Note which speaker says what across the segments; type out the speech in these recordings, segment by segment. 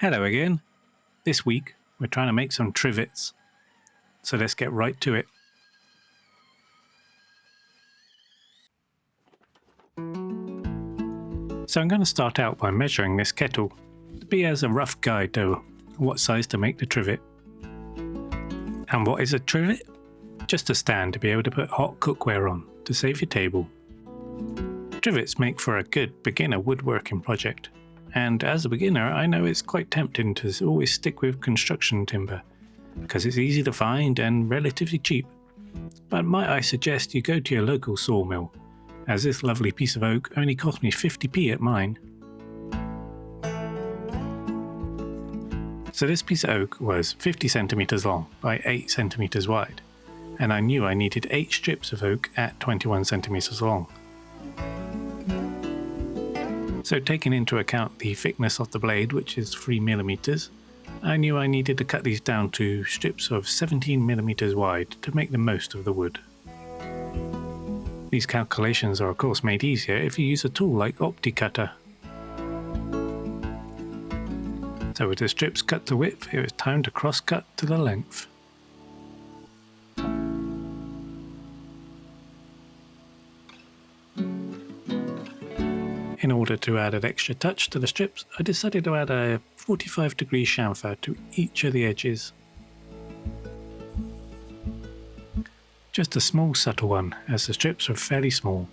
Speaker 1: Hello again. This week we're trying to make some trivets, so let's get right to it. So I'm going to start out by measuring this kettle to be as a rough guide to what size to make the trivet. And what is a trivet? Just a stand to be able to put hot cookware on to save your table. Trivets make for a good beginner woodworking project. And as a beginner, I know it's quite tempting to always stick with construction timber, because it's easy to find and relatively cheap. But might I suggest you go to your local sawmill, as this lovely piece of oak only cost me 50p at mine. So this piece of oak was 50 centimeters long by 8 centimeters wide, and I knew I needed 8 strips of oak at 21 centimeters long. So taking into account the thickness of the blade, which is 3mm, I knew I needed to cut these down to strips of 17mm wide to make the most of the wood. These calculations are of course made easier if you use a tool like OptiCutter. So with the strips cut to width, it was time to cross cut to the length. In order to add an extra touch to the strips, I decided to add a 45-degree chamfer to each of the edges. Just a small subtle one, as the strips are fairly small.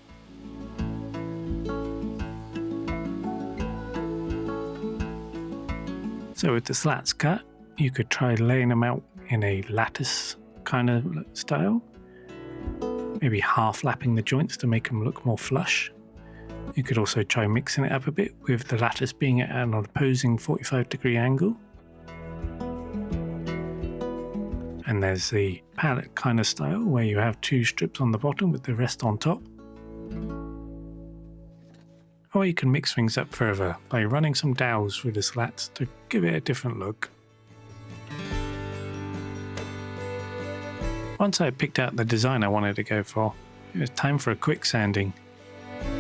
Speaker 1: So with the slats cut, you could try laying them out in a lattice kind of style. Maybe half lapping the joints to make them look more flush. You could also try mixing it up a bit with the lattice being at an opposing 45-degree angle. And there's the pallet kind of style where you have 2 strips on the bottom with the rest on top. Or you can mix things up further by running some dowels through the slats to give it a different look. Once I picked out the design I wanted to go for, it was time for a quick sanding.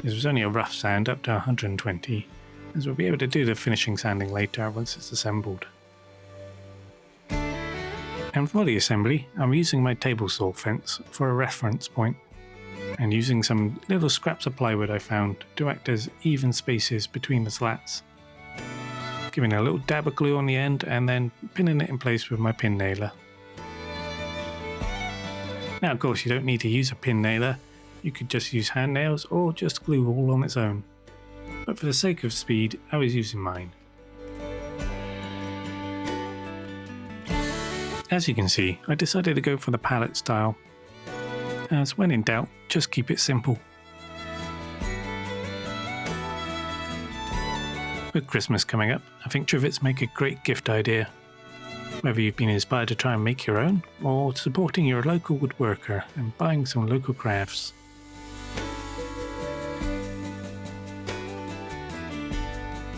Speaker 1: This was only a rough sand up to 120, as we'll be able to do the finishing sanding later once it's assembled. And for the assembly, I'm using my table saw fence for a reference point, and using some little scraps of plywood I found to act as even spaces between the slats. Giving a little dab of glue on the end and then pinning it in place with my pin nailer. Now of course you don't need to use a pin nailer. You could just use hand nails or just glue all on its own. But for the sake of speed, I was using mine. As you can see, I decided to go for the pallet style, as when in doubt, just keep it simple. With Christmas coming up, I think trivets make a great gift idea. Whether you've been inspired to try and make your own, or supporting your local woodworker and buying some local crafts.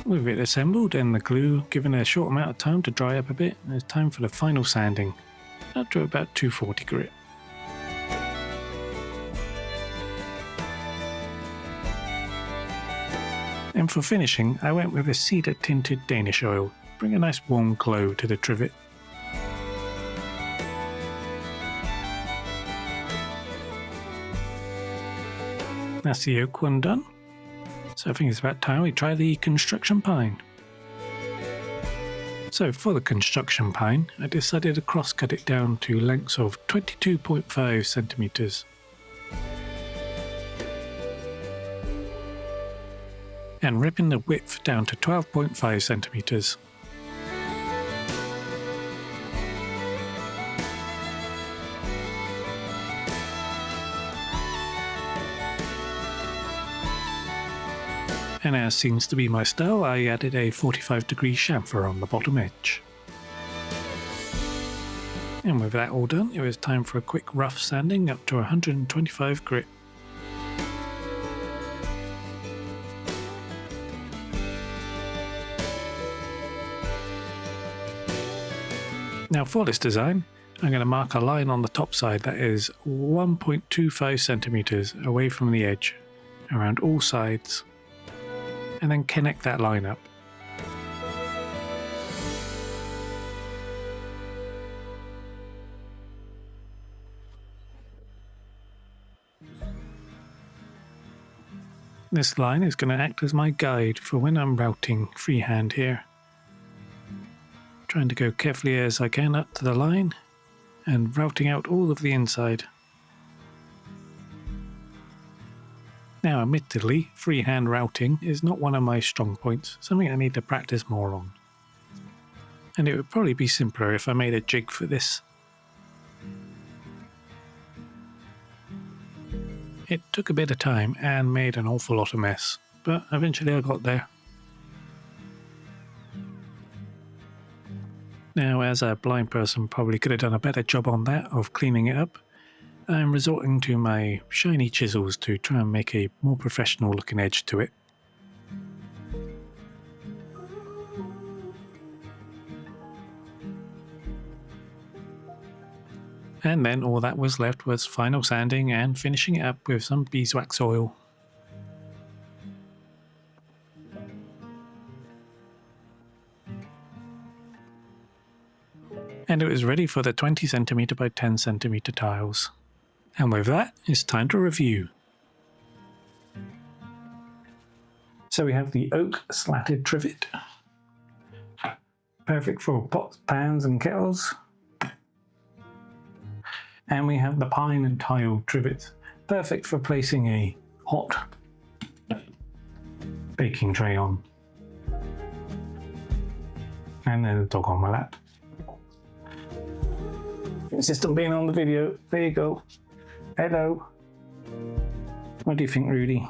Speaker 1: With it assembled and the glue given a short amount of time to dry up a bit, it's time for the final sanding, up to about 240 grit. And for finishing, I went with a cedar tinted Danish Oil, bring a nice warm glow to the trivet. That's the oak one done. So I think it's about time we try the construction pine. So for the construction pine, I decided to cross cut it down to lengths of 22.5 centimeters. And ripping the width down to 12.5 centimeters. And as seems to be my style, I added a 45-degree chamfer on the bottom edge. And with that all done, it was time for a quick rough sanding up to 125 grit. Now for this design, I'm going to mark a line on the top side that is 1.25 centimeters away from the edge, around all sides, and then connect that line up. This line is going to act as my guide for when I'm routing freehand here. Trying to go carefully as I can up to the line and routing out all of the inside. Now admittedly, freehand routing is not one of my strong points, something I need to practice more on. And it would probably be simpler if I made a jig for this. It took a bit of time and made an awful lot of mess, but eventually I got there. Now, as a blind person probably could have done a better job on that of cleaning it up, I'm resorting to my shiny chisels to try and make a more professional looking edge to it. And then all that was left was final sanding and finishing it up with some beeswax oil. And it was ready for the 20cm by 10cm tiles. And with that, it's time to review. So we have the oak slatted trivet. Perfect for pots, pans and kettles. And we have the pine and tile trivets, perfect for placing a hot baking tray on. And there's a dog on my lap. Insist on being on the video. There you go. Hello. What do you think, Rudy?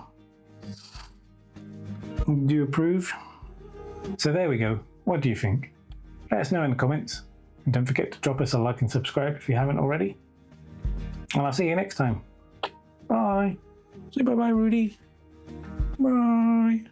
Speaker 1: Do you approve? So there we go. What do you think? Let us know in the comments. And don't forget to drop us a like and subscribe if you haven't already. And I'll see you next time. Bye. Say bye-bye, Rudy. Bye.